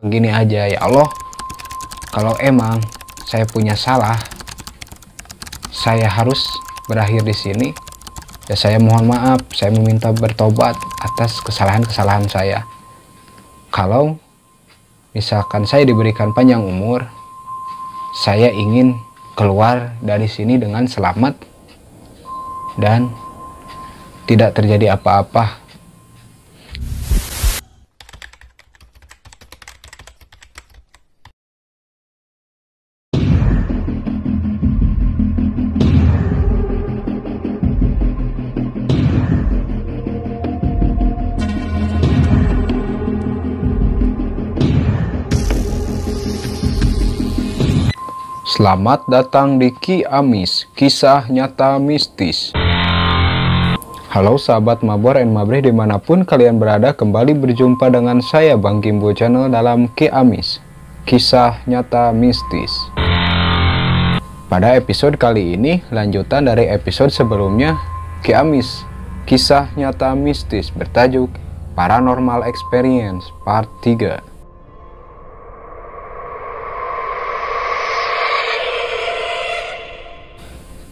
Gini aja, ya Allah, kalau emang saya punya salah, saya harus berakhir di sini. Ya saya mohon maaf, saya meminta bertobat atas kesalahan-kesalahan saya. Kalau misalkan saya diberikan panjang umur, saya ingin keluar dari sini dengan selamat dan tidak terjadi apa-apa. Selamat datang di Ki Amis, kisah nyata mistis. Halo sahabat Mabor and Mabrih dimanapun kalian berada, kembali berjumpa dengan saya Bang Kimbo Channel dalam Ki Amis, kisah nyata mistis. Pada episode kali ini, lanjutan dari episode sebelumnya, Ki Amis, kisah nyata mistis bertajuk Paranormal Experience Part 3.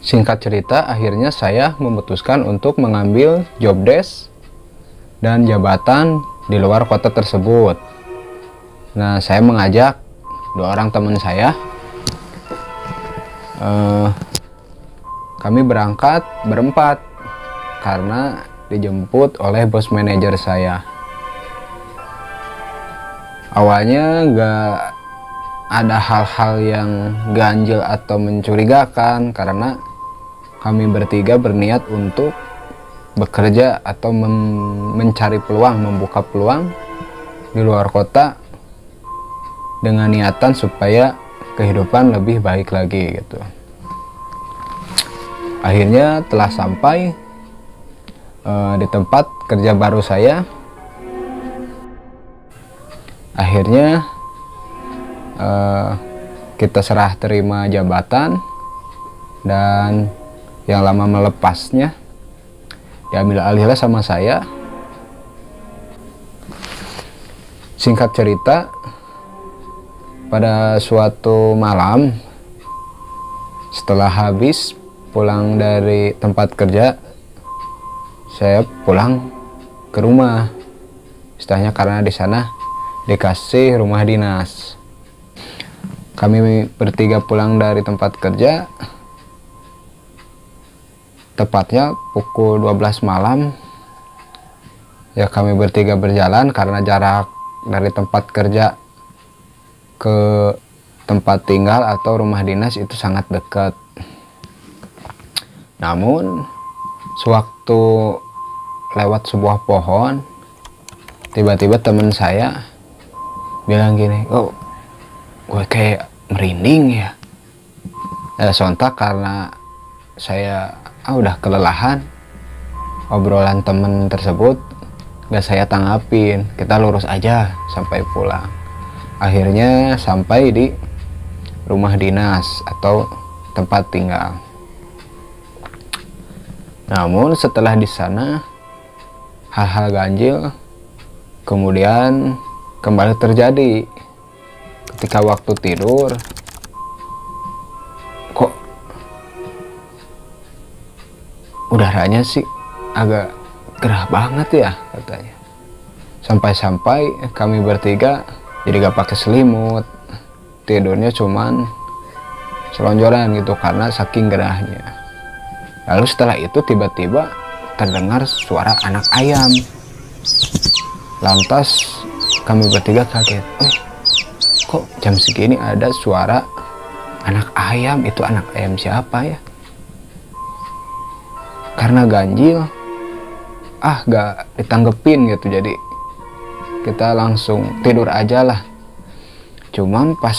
Singkat cerita, akhirnya saya memutuskan untuk mengambil job desk dan jabatan di luar kota tersebut. Nah, saya mengajak 2 orang teman saya. Kami berangkat berempat karena dijemput oleh bos manajer saya. Awalnya nggak ada hal-hal yang ganjil atau mencurigakan karena kami bertiga berniat untuk bekerja atau mencari peluang, membuka peluang di luar kota dengan niatan supaya kehidupan lebih baik lagi gitu. Akhirnya telah sampai di tempat kerja baru saya. Akhirnya kita serah terima jabatan dan yang lama melepasnya diambil alihlah sama saya. Singkat cerita, pada suatu malam setelah habis pulang dari tempat kerja, saya pulang ke rumah. Istilahnya karena di sana dikasih rumah dinas. Kami bertiga pulang dari tempat kerja tepatnya pukul 12 malam. Ya, kami bertiga berjalan karena jarak dari tempat kerja ke tempat tinggal atau rumah dinas itu sangat dekat. Namun sewaktu lewat sebuah pohon, tiba-tiba teman saya bilang gini, "Oh, gue kayak merinding ya." Sontak karena saya udah kelelahan, obrolan temen tersebut gak saya tanggapin. Kita lurus aja sampai pulang. Akhirnya sampai di rumah dinas atau tempat tinggal. Namun setelah di sana hal-hal ganjil kemudian kembali terjadi. Ketika waktu tidur, kok udaranya sih agak gerah banget ya katanya. Sampai-sampai kami bertiga jadi gak pakai selimut, tidurnya cuman selonjoran gitu karena saking gerahnya. Lalu setelah itu tiba-tiba terdengar suara anak ayam. Lantas kami bertiga kaget, kok jam segini ada suara anak ayam? Itu anak ayam siapa ya? Karena ganjil, gak ditanggepin gitu, jadi kita langsung tidur aja lah. Cuman pas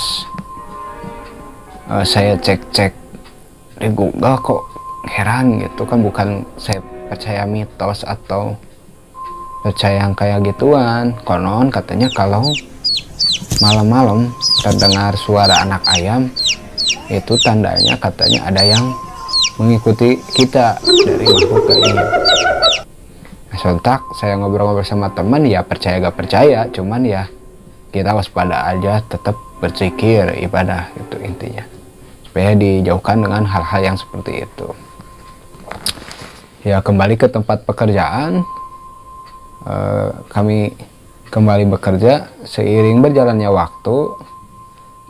saya cek-cek di Google, kok heran gitu kan, bukan saya percaya mitos atau percaya yang kayak gituan. Konon katanya kalau malam-malam terdengar suara anak ayam, itu tandanya katanya ada yang mengikuti kita dari makhluk gaib. Sontak saya ngobrol-ngobrol sama teman, ya percaya gak percaya, cuman ya kita waspada aja, tetap berzikir, ibadah gitu intinya, supaya dijauhkan dengan hal-hal yang seperti itu. Ya, kembali ke tempat pekerjaan, kami kembali bekerja. Seiring berjalannya waktu,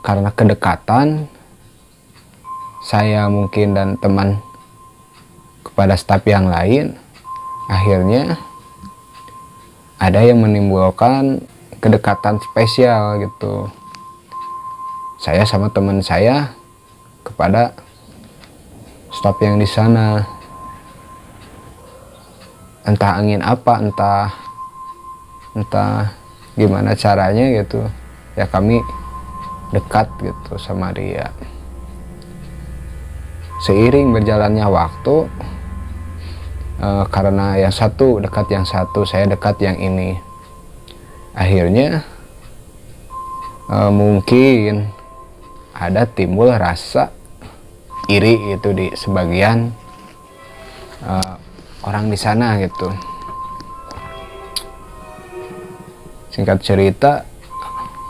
karena kedekatan saya mungkin dan teman kepada staf yang lain, akhirnya ada yang menimbulkan kedekatan spesial gitu, saya sama teman saya kepada staf yang di sana. Entah angin apa, entah gimana caranya gitu ya, kami dekat gitu sama dia. Seiring berjalannya waktu, karena yang satu dekat yang satu, saya dekat yang ini, akhirnya mungkin ada timbul rasa iri itu di sebagian orang di sana gitu. Singkat cerita,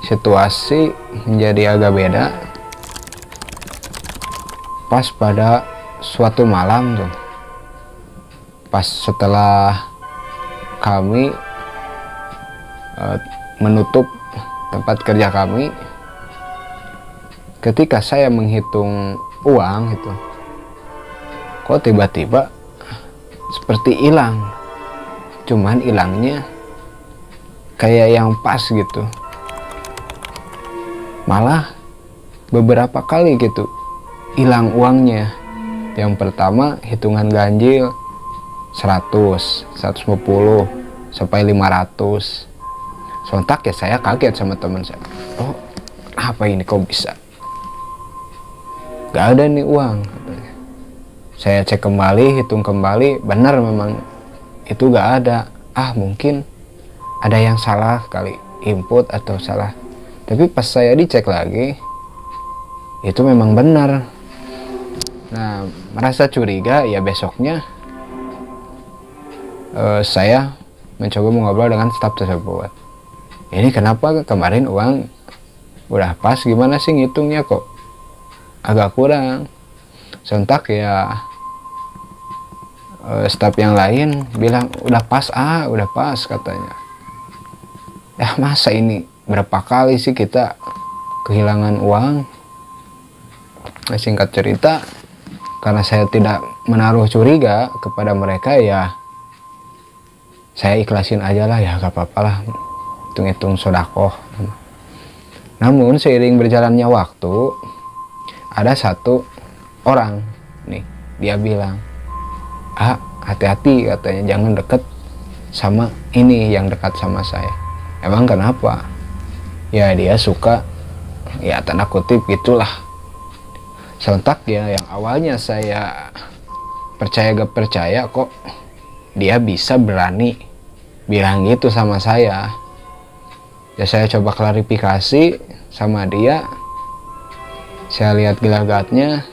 situasi menjadi agak beda pas pada suatu malam tuh, pas setelah kami menutup tempat kerja kami. Ketika saya menghitung uang itu, kok tiba-tiba seperti hilang, cuman hilangnya kayak yang pas gitu, malah beberapa kali gitu hilang uangnya. Yang pertama hitungan ganjil 100, 150 sampai 500. Sontak ya saya kaget sama teman saya, oh apa ini kok bisa gak ada nih uang, katanya. Saya cek kembali, hitung kembali, benar memang itu gak ada. Mungkin ada yang salah kali, input atau salah. Tapi pas saya dicek lagi, itu memang benar. Nah, merasa curiga ya, besoknya saya mencoba mengobrol dengan staf tersebut. Ini kenapa kemarin uang udah pas, gimana sih ngitungnya kok agak kurang? Sontak ya staf yang lain bilang udah pas, udah pas katanya. Ya masa ini berapa kali sih kita kehilangan uang? Nah, singkat cerita, karena saya tidak menaruh curiga kepada mereka, ya saya ikhlasin aja lah, ya gak apa-apa lah, hitung-hitung sodakoh. Namun seiring berjalannya waktu, ada satu orang nih, dia bilang, hati-hati katanya, jangan deket sama ini yang dekat sama saya. Emang kenapa? Ya dia suka, ya tanda kutip gitulah. Sontak ya, yang awalnya saya percaya gak percaya, kok dia bisa berani bilang gitu sama saya. Ya saya coba klarifikasi sama dia, saya lihat gelagatnya,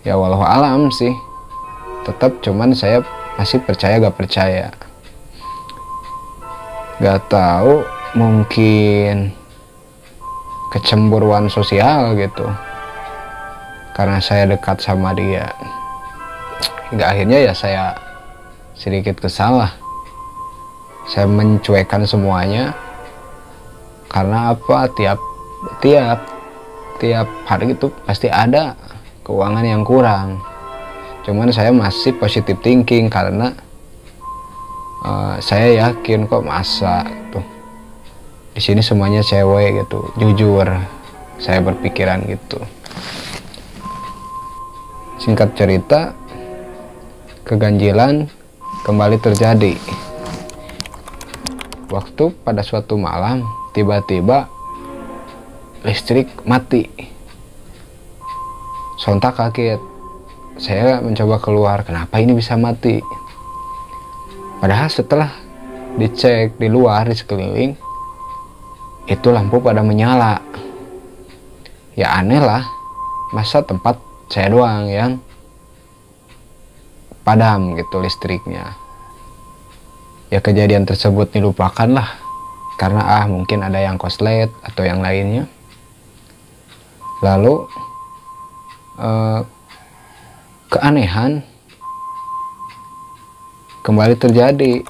ya walau alam sih, tetap cuman saya masih percaya gak percaya. Gak tahu, mungkin kecemburuan sosial gitu, karena saya dekat sama dia. Hingga akhirnya ya saya sedikit kesal lah, saya mencuekkan semuanya. Karena apa, tiap hari itu pasti ada keuangan yang kurang. Cuman saya masih positive thinking, karena saya yakin kok masa gitu di sini semuanya cewek gitu, jujur saya berpikiran gitu. Singkat cerita, keganjilan kembali terjadi. Waktu pada suatu malam tiba-tiba listrik mati. Sontak kaget, saya mencoba keluar, kenapa ini bisa mati? Padahal setelah dicek di luar, di sekeliling, itu lampu pada menyala. Ya aneh lah, masa tempat saya doang yang padam gitu listriknya. Ya kejadian tersebut dilupakan lah, karena mungkin ada yang koslet atau yang lainnya. Lalu keanehan kembali terjadi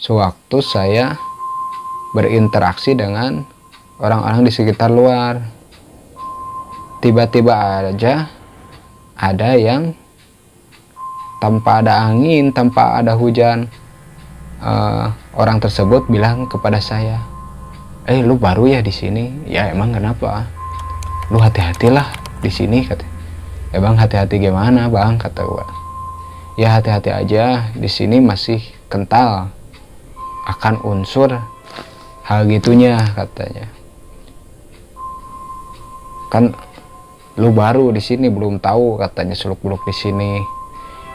sewaktu saya berinteraksi dengan orang-orang di sekitar luar. Tiba-tiba aja ada yang tanpa ada angin, tanpa ada hujan, orang tersebut bilang kepada saya, lu baru ya di sini? Ya emang kenapa? Lu hati-hatilah di sini, kata. Ya bang, hati-hati gimana bang, kata gua. Ya hati-hati aja, di sini masih kental akan unsur hal gitunya, katanya. Kan lu baru di sini, belum tahu, katanya, seluk-beluk di sini.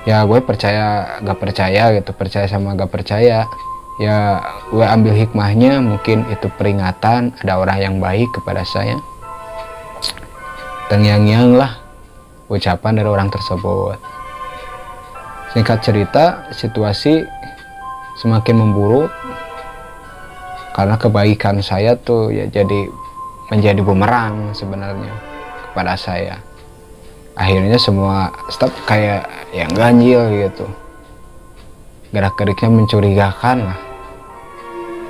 Ya gue percaya gak percaya gitu, percaya sama gak percaya. Ya gue ambil hikmahnya, mungkin itu peringatan ada orang yang baik kepada saya. Tengyang-nyang lah ucapan dari orang tersebut. Singkat cerita, situasi semakin memburuk karena kebaikan saya tuh ya jadi menjadi bumerang sebenarnya kepada saya. Akhirnya semua staf kayak yang ganjil gitu, gerak-geriknya mencurigakan lah,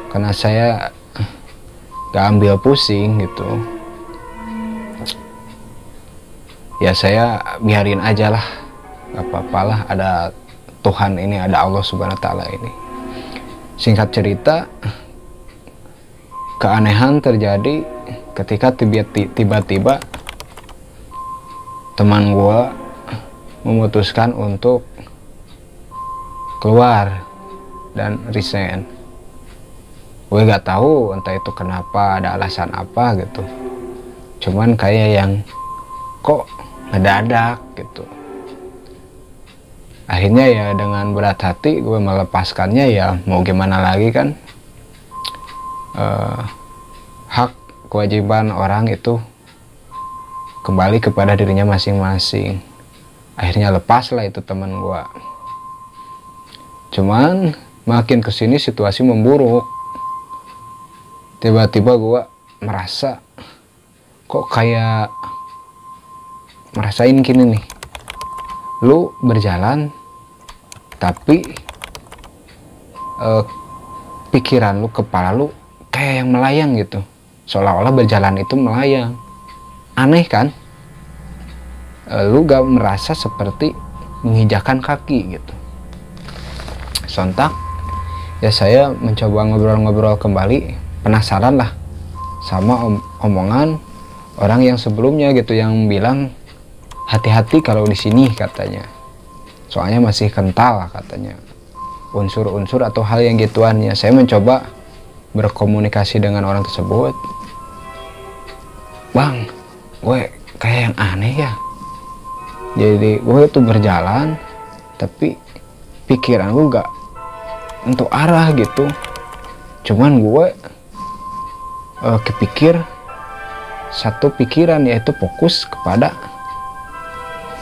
karena saya gak ambil pusing gitu. Ya saya biarin aja lah, gak apa-apalah, ada Tuhan ini, ada Allah Subhanahu wa Ta'ala ini. Singkat cerita, keanehan terjadi ketika tiba-tiba teman gue memutuskan untuk keluar dan resign. Gue gak tahu entah itu kenapa, ada alasan apa gitu. Cuman kayak yang kok ngedadak gitu. Akhirnya ya dengan berat hati gue melepaskannya, ya mau gimana lagi kan. Hak kewajiban orang itu kembali kepada dirinya masing-masing. Akhirnya lepas lah itu teman gua. Cuman makin kesini situasi memburuk. Tiba-tiba gua merasa kok kayak merasain gini nih, lu berjalan tapi pikiran lu, kepala lu kayak yang melayang gitu, seolah-olah berjalan itu melayang. Aneh kan? Lu gak merasa seperti menginjakan kaki gitu. Sontak ya saya mencoba ngobrol-ngobrol kembali, penasaran lah sama omongan orang yang sebelumnya gitu, yang bilang hati-hati kalau di sini, katanya, soalnya masih kental, katanya, unsur-unsur atau hal yang gituannya. Saya mencoba berkomunikasi dengan orang tersebut. Bang, gue kayak yang aneh ya, jadi gue tuh berjalan tapi pikiran gue gak untuk arah gitu. Cuman gue kepikir satu pikiran, yaitu fokus kepada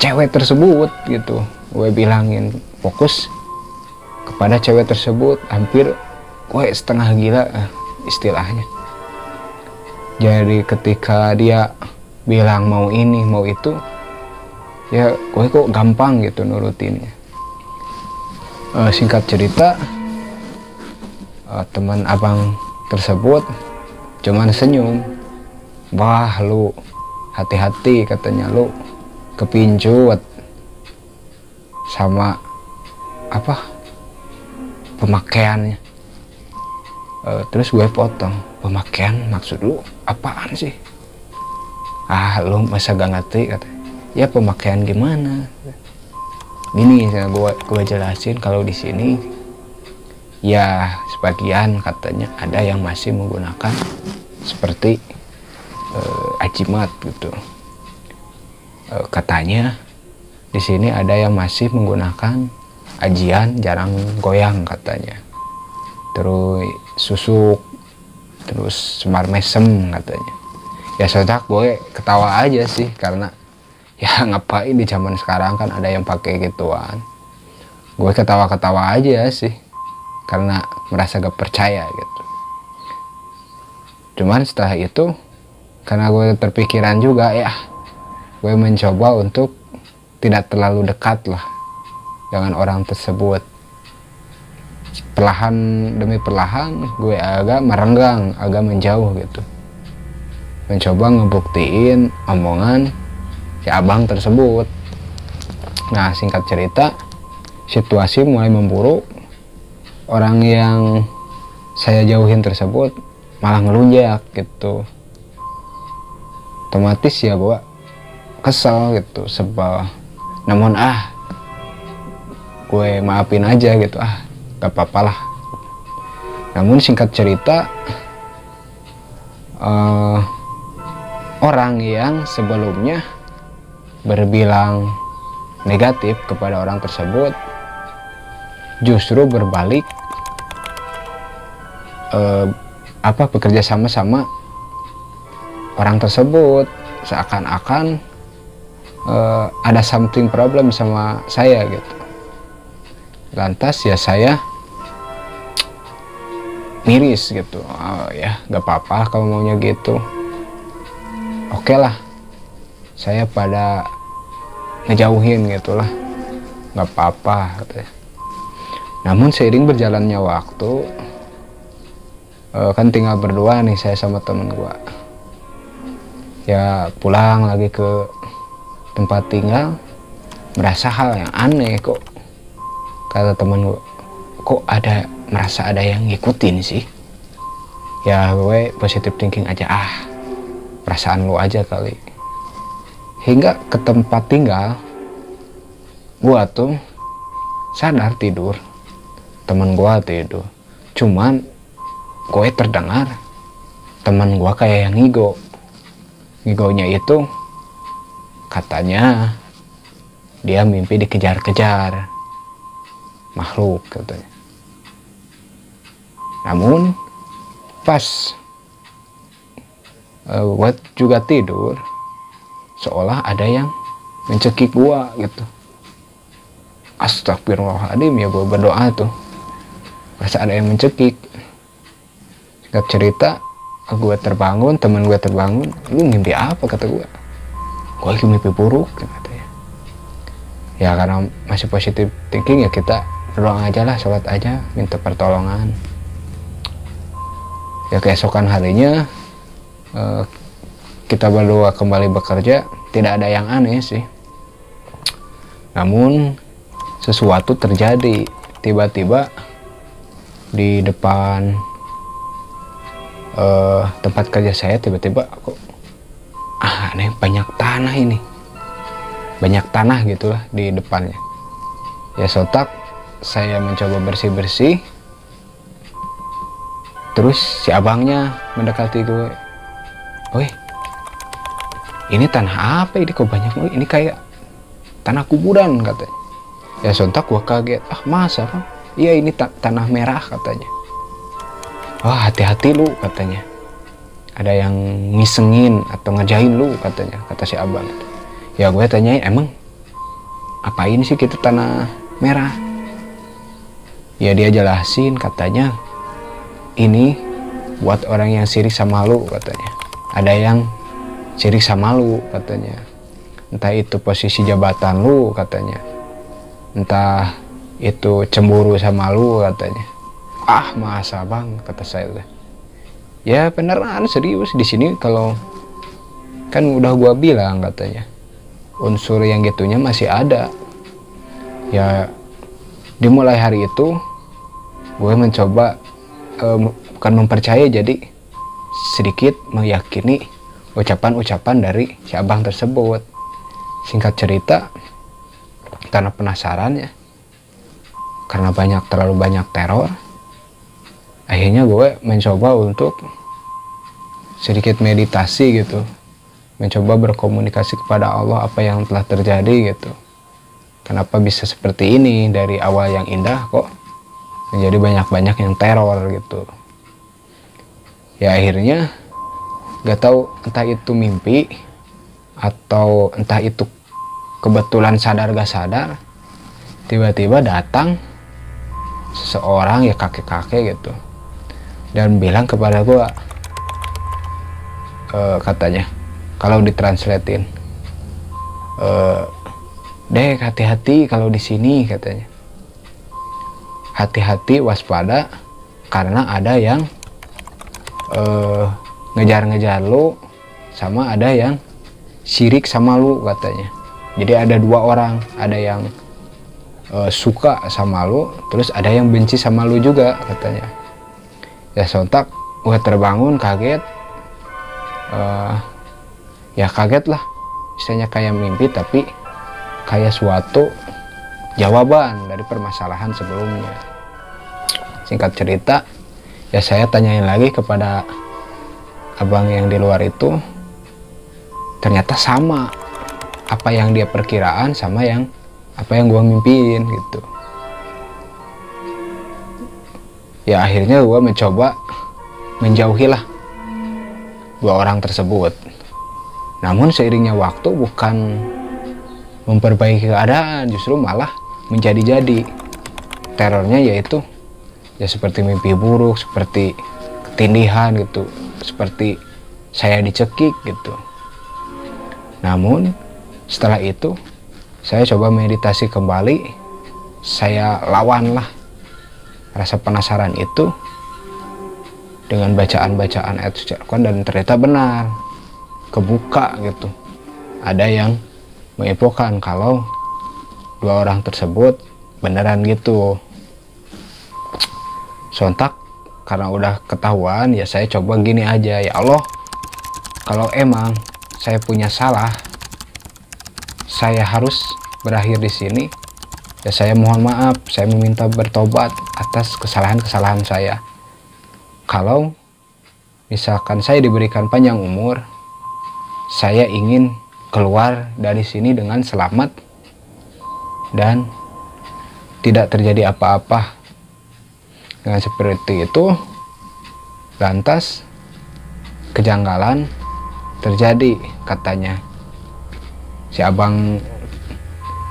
cewek tersebut gitu. Gue bilangin fokus kepada cewek tersebut, hampir gue setengah gila istilahnya. Jadi ketika dia bilang mau ini mau itu, ya gue kok gampang gitu nurutinnya. Singkat cerita, teman abang tersebut cuman senyum. Wah lu hati-hati, katanya, lu kepincut sama apa pemakaiannya. Terus gue potong, pemakaian maksud lu apaan sih? Lu masa gak ngerti, katanya. Ya pemakaian gimana? Gini gue jelasin, kalau di sini ya sebagian katanya ada yang masih menggunakan seperti ajimat gitu. Katanya di sini ada yang masih menggunakan ajian jarang goyang, katanya. Terus susuk, terus semar mesem, katanya. Ya sontak gue ketawa aja sih, karena ya ngapain di zaman sekarang kan ada yang pakai gituan. Gue ketawa-ketawa aja sih, karena merasa gak percaya gitu. Cuman setelah itu karena gue terpikiran juga ya, gue mencoba untuk tidak terlalu dekat lah dengan orang tersebut. Perlahan demi perlahan gue agak merenggang, agak menjauh gitu, mencoba ngebuktiin omongan si abang tersebut. Nah, singkat cerita, situasi mulai memburuk. Orang yang saya jauhin tersebut malah ngelunjak gitu. Otomatis ya gue kesel gitu, sebel. Namun gue maafin aja gitu, gak apa-apa lah. Namun singkat cerita, orang yang sebelumnya berbilang negatif kepada orang tersebut justru berbalik bekerja sama orang tersebut, seakan-akan ada something problem sama saya gitu. Lantas ya saya miris gitu, ya gak apa-apa kalau maunya gitu, oke lah, saya pada ngejauhin gitulah, gak apa-apa katanya. Namun seiring berjalannya waktu, kan tinggal berdua nih saya sama temen gua, ya pulang lagi ke tempat tinggal, merasa hal yang aneh. Kok kata temen gua, kok merasa ada yang ngikutin sih. Ya gue positive thinking aja, perasaan lu aja kali. Hingga ke tempat tinggal gua tuh sadar tidur, temen gua tidur, cuman gue terdengar teman gua kayak yang ngigonya itu katanya dia mimpi dikejar-kejar makhluk katanya. Namun pas gua juga tidur, seolah ada yang mencekik gua gitu. Astagfirullahaladzim, ya gua berdoa tuh, merasa ada yang mencekik. Singkat cerita, gue terbangun, teman gue terbangun, lu mimpi apa kata gue lagi mimpi buruk katanya. Ya karena masih positif thinking, ya kita berdoa aja lah, sholat aja, minta pertolongan. Ya keesokan harinya kita berdua kembali bekerja, tidak ada yang aneh sih. Namun sesuatu terjadi, tiba-tiba di depan tempat kerja saya, tiba-tiba kok aneh, banyak tanah ini, banyak tanah gitulah di depannya. Ya sontak saya mencoba bersih-bersih, terus si abangnya mendekati gue, "Woi, ini tanah apa ini, kok banyak banget, ini kayak tanah kuburan," katanya. Ya sontak gue kaget, masa Bang? Iya, ini tanah merah katanya. Wah, hati-hati lu katanya, ada yang ngisengin atau ngerjain lu katanya, kata si abang. Ya gue tanyain, emang apain sih gitu tanah merah? Ya dia jelasin, katanya ini buat orang yang sirik sama lu katanya, ada yang sirik sama lu katanya, entah itu posisi jabatan lu katanya, entah itu cemburu sama lu katanya. Masa Bang, kata saya. Ya beneran, serius, di sini kalau kan udah gua bilang katanya, unsur yang gitunya masih ada. Ya dimulai hari itu gue mencoba bukan mempercaya, jadi sedikit meyakini ucapan-ucapan dari si abang tersebut. Singkat cerita, karena penasaran ya, karena terlalu banyak teror, akhirnya gue mencoba untuk sedikit meditasi gitu, mencoba berkomunikasi kepada Allah apa yang telah terjadi gitu. Kenapa bisa seperti ini, dari awal yang indah kok menjadi banyak-banyak yang teror gitu. Ya akhirnya gak tahu, entah itu mimpi atau entah itu kebetulan sadar gak sadar, tiba-tiba datang seseorang, ya kakek-kakek gitu, dan bilang kepada gue, katanya kalau ditranslatein, Dek hati-hati kalau di sini katanya, hati-hati waspada karena ada yang ngejar-ngejar lu sama ada yang sirik sama lu katanya. Jadi ada dua orang, ada yang suka sama lu, terus ada yang benci sama lu juga katanya. Ya sontak gue terbangun kaget, ya kaget lah, istilahnya kayak mimpi tapi kayak suatu jawaban dari permasalahan sebelumnya. Singkat cerita, ya saya tanyain lagi kepada abang yang di luar itu, ternyata sama apa yang dia perkiraan sama yang apa yang gua mimpiin gitu. Ya akhirnya gua mencoba menjauhilah dua orang tersebut. Namun seiringnya waktu bukan memperbaiki keadaan, justru malah menjadi-jadi. Terornya yaitu ya seperti mimpi buruk, seperti ketindihan gitu, seperti saya dicekik gitu. Namun setelah itu saya coba meditasi kembali, saya lawanlah rasa penasaran itu dengan bacaan-bacaan ayat suci Al-Quran, dan ternyata benar, kebuka gitu. Ada yang menginfokan kalau dua orang tersebut beneran gitu. Sontak karena udah ketahuan, ya saya coba gini aja, ya Allah, kalau emang saya punya salah, saya harus berakhir di sini. Ya saya mohon maaf, saya meminta bertobat atas kesalahan-kesalahan saya. Kalau misalkan saya diberikan panjang umur, saya ingin keluar dari sini dengan selamat dan tidak terjadi apa-apa. Dengan seperti itu, lantas kejanggalan terjadi katanya. Si abang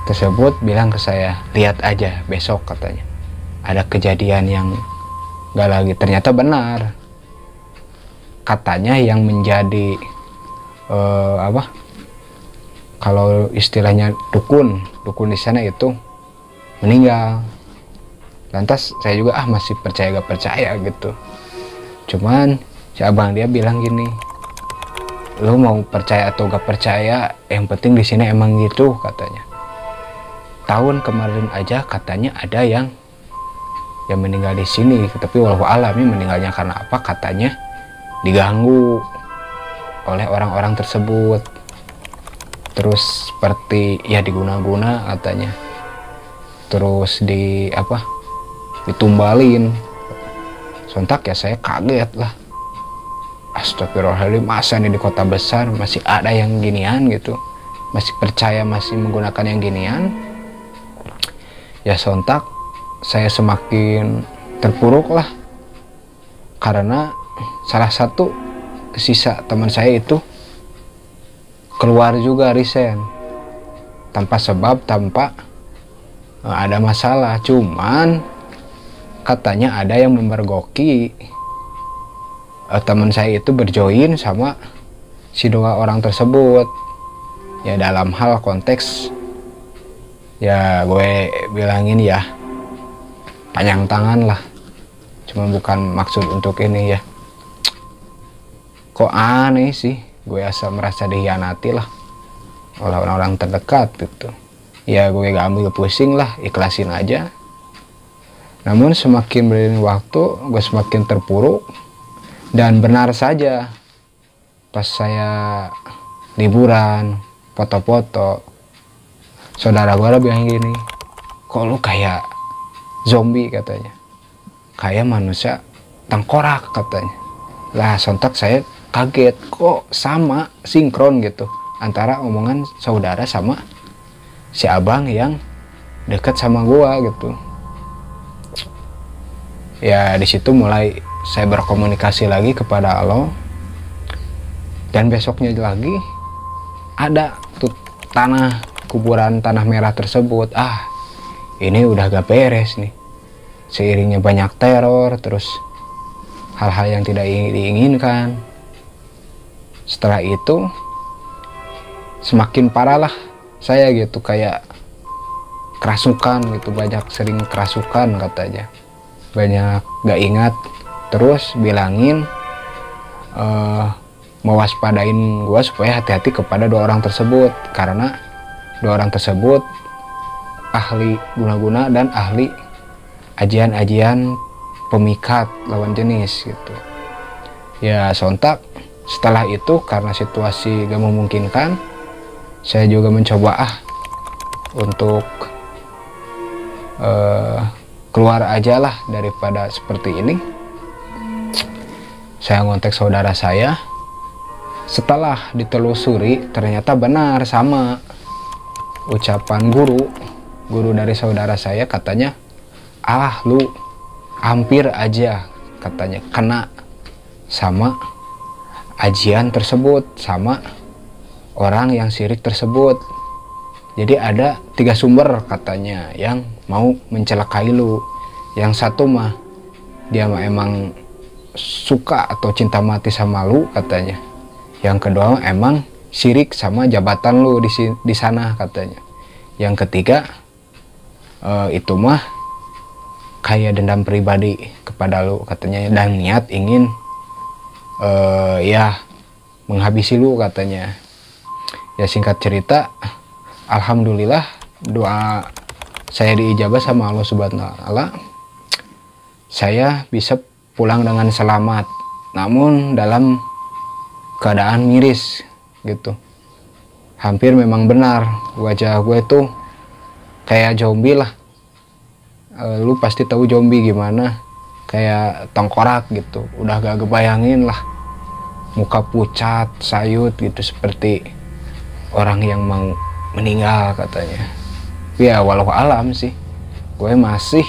tersebut bilang ke saya, lihat aja besok katanya, ada kejadian yang gak lagi. Ternyata benar, katanya yang menjadi kalau istilahnya dukun di sana itu meninggal. Lantas saya juga masih percaya gak percaya gitu. Cuman si abang dia bilang gini, lo mau percaya atau gak percaya, yang penting di sini emang gitu katanya. Tahun kemarin aja katanya ada yang meninggal di sini, tapi wallahu alam meninggalnya karena apa, katanya diganggu oleh orang-orang tersebut, terus seperti ya diguna-guna katanya, terus ditumbalin. Sontak ya saya kaget lah, astagfirullahaladzim, masa nih di kota besar masih ada yang ginian gitu, masih percaya, masih menggunakan yang ginian. Ya sontak saya semakin terpuruk lah, karena salah satu sisa teman saya itu keluar juga resign tanpa sebab, tanpa ada masalah. Cuman katanya ada yang memergoki teman saya itu berjoin sama si dua orang tersebut. Ya dalam hal konteks, ya gue bilangin ya panjang tangan lah, cuma bukan maksud untuk ini ya. Kok aneh sih, gue asal merasa dihianati lah oleh orang-orang terdekat gitu. Ya gue gak ambil pusing lah, ikhlasin aja. Namun semakin beriring waktu, gue semakin terpuruk. Dan benar saja, pas saya liburan, foto-foto, saudara gue bilang gini, kok lu kayak zombie katanya, kayak manusia tengkorak katanya. Lah sontak saya kaget, kok sama sinkron gitu antara omongan saudara sama si abang yang dekat sama gua gitu. Ya di situ mulai saya berkomunikasi lagi kepada Allah, dan besoknya lagi ada tuh kuburan tanah merah tersebut. Ini udah gak beres nih, seiringnya banyak teror, terus hal-hal yang tidak diinginkan. Setelah itu semakin parah lah saya gitu, kayak kerasukan gitu, banyak sering kerasukan katanya, banyak gak ingat. Terus bilangin mewaspadain gue supaya hati-hati kepada 2 orang tersebut, karena 2 orang tersebut ahli guna-guna dan ahli ajian-ajian pemikat lawan jenis gitu. Ya sontak setelah itu, karena situasi gak memungkinkan, saya juga mencoba untuk keluar aja lah daripada seperti ini. Saya ngontek saudara saya. Setelah ditelusuri ternyata benar sama ucapan guru dari saudara saya. Katanya, lu hampir aja katanya kena sama ajian tersebut, sama orang yang syirik tersebut. Jadi ada 3 sumber katanya yang mau mencelakai lu. Yang satu mah dia mah emang suka atau cinta mati sama lu katanya. Yang kedua emang syirik sama jabatan lu di sana katanya. Yang ketiga itu mah kayak dendam pribadi kepada lu katanya, dan niat ingin ya menghabisi lu katanya. Ya singkat cerita, alhamdulillah doa saya diijabah sama Allah Subhanahu wa Ta'ala. Saya bisa pulang dengan selamat, namun dalam keadaan miris gitu. Hampir memang benar wajah gue tuh kayak zombie lah. Lu pasti tahu zombie gimana, kayak tengkorak gitu. Udah gak kebayangin lah, muka pucat, sayut gitu, seperti orang yang mau meninggal katanya. Ya walau alam sih, gue masih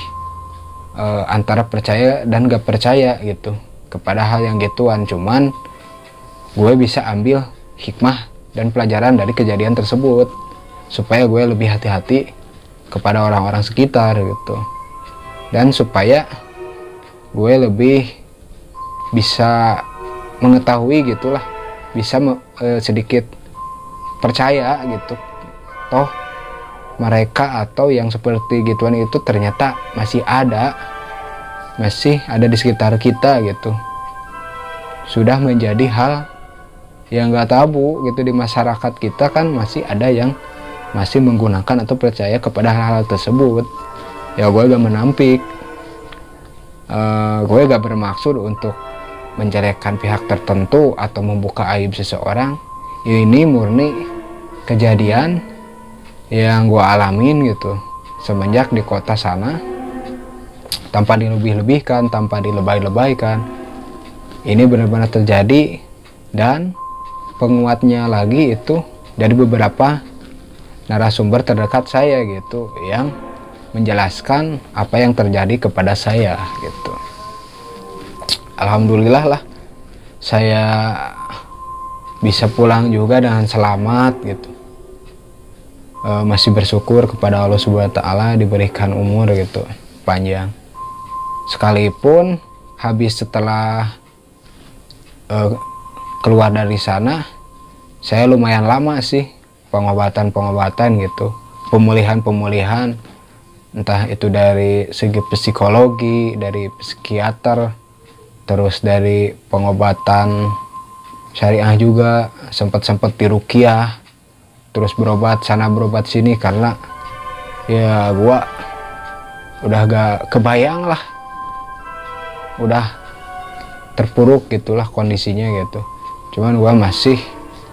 antara percaya dan gak percaya gitu kepada hal yang gituan. Cuman gue bisa ambil hikmah dan pelajaran dari kejadian tersebut supaya gue lebih hati-hati kepada orang-orang sekitar gitu, dan supaya gue lebih bisa mengetahui gitulah, bisa sedikit percaya gitu, toh mereka atau yang seperti gituan itu ternyata masih ada di sekitar kita gitu. Sudah menjadi hal yang gak tabu gitu di masyarakat kita kan, masih ada yang masih menggunakan atau percaya kepada hal-hal tersebut. Ya gue gak menampik, gue gak bermaksud untuk menjelekkan pihak tertentu atau membuka aib seseorang. Ini murni kejadian yang gue alamin gitu semenjak di kota sana, tanpa dilebih-lebihkan, tanpa dilebay-lebaykan. Ini benar-benar terjadi, dan penguatnya lagi itu dari beberapa narasumber terdekat saya gitu yang menjelaskan apa yang terjadi kepada saya gitu. Alhamdulillah lah saya bisa pulang juga dengan selamat gitu. Masih bersyukur kepada Allah Subhanahu wa Ta'ala diberikan umur gitu panjang. Sekalipun habis setelah keluar dari sana, saya lumayan lama sih pengobatan gitu, pemulihan, entah itu dari segi psikologi, dari psikiater, terus dari pengobatan syariah juga, sempat diruqyah, terus berobat sana berobat sini, karena ya gua udah gak kebayang lah, udah terpuruk gitulah kondisinya gitu. Cuman gua masih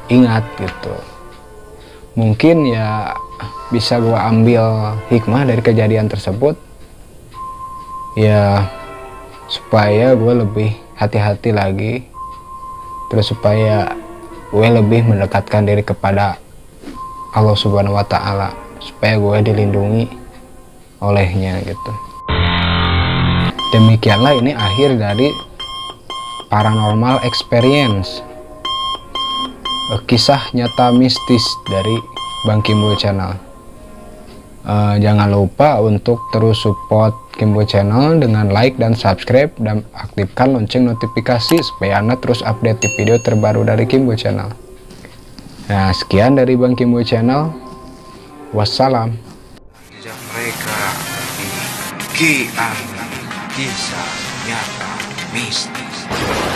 ingat gitu. Mungkin ya bisa gua ambil hikmah dari kejadian tersebut ya, supaya gue lebih hati-hati lagi, terus supaya gue lebih mendekatkan diri kepada Allah Subhanahu wa Ta'ala, supaya gue dilindungi olehnya gitu. Demikianlah ini akhir dari Paranormal Experience, kisah nyata mistis dari Bang Kimbul Channel. Jangan lupa untuk terus support Kimbo Channel dengan like dan subscribe, dan aktifkan lonceng notifikasi supaya Anda terus update di video terbaru dari Kimbo Channel. Nah, sekian dari Bang Kimbo Channel. Wassalam. Jejak mereka di Kian, kisah nyata mistis.